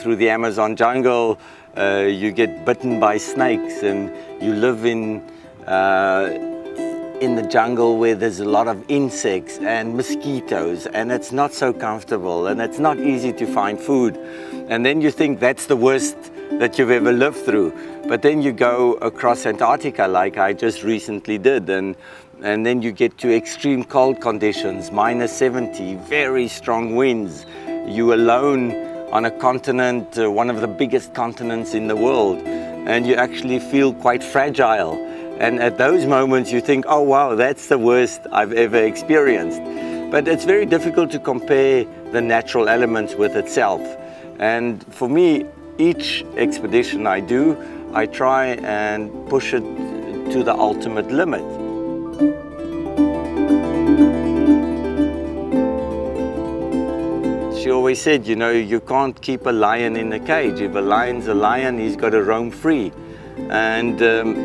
through the Amazon jungle, you get bitten by snakes, and you live in the jungle where there's a lot of insects and mosquitoes, and it's not so comfortable, and it's not easy to find food. And then you think that's the worst that you've ever lived through. But then you go across Antarctica like I just recently did, and then you get to extreme cold conditions, -70, very strong winds. You're alone on a continent, one of the biggest continents in the world, and you actually feel quite fragile. And at those moments you think, oh wow, that's the worst I've ever experienced. But it's very difficult to compare the natural elements with itself. And for me, each expedition I do, I try and push it to the ultimate limit. She always said, you know, you can't keep a lion in a cage. If a lion's a lion, he's got to roam free. And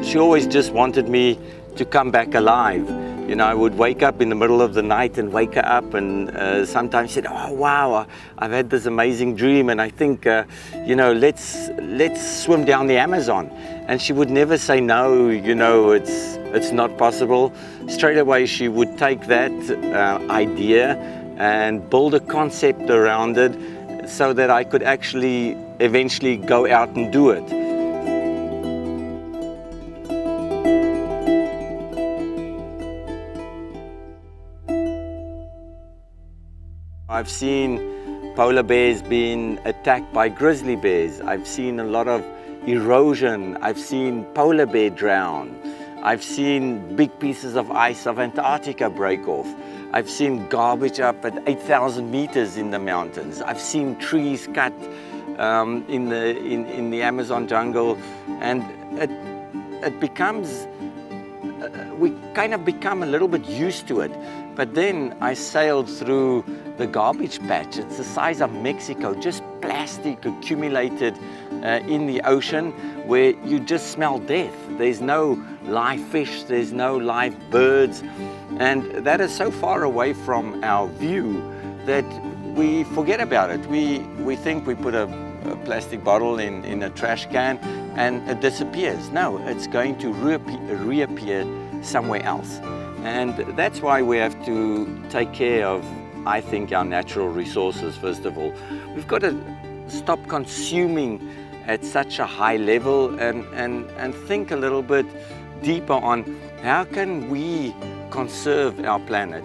she always just wanted me to come back alive. You know, I would wake up in the middle of the night and wake her up, and sometimes said, oh wow, I've had this amazing dream, and I think, you know, let's swim down the Amazon. And she would never say no, you know, it's not possible. Straight away she would take that idea and build a concept around it so that I could actually eventually go out and do it. I've seen polar bears being attacked by grizzly bears. I've seen a lot of erosion. I've seen polar bear drown. I've seen big pieces of ice of Antarctica break off. I've seen garbage up at 8,000 meters in the mountains. I've seen trees cut in the Amazon jungle, and it becomes, we kind of become a little bit used to it. But then I sailed through the garbage patch. It's the size of Mexico, just plastic accumulated in the ocean, where you just smell death. There's no live fish, there's no live birds. And that is so far away from our view that we forget about it. We think we put a plastic bottle in a trash can and it disappears. No, it's going to reappear somewhere else. And that's why we have to take care of, I think, our natural resources first of all. We've got to stop consuming at such a high level and think a little bit deeper on how can we conserve our planet.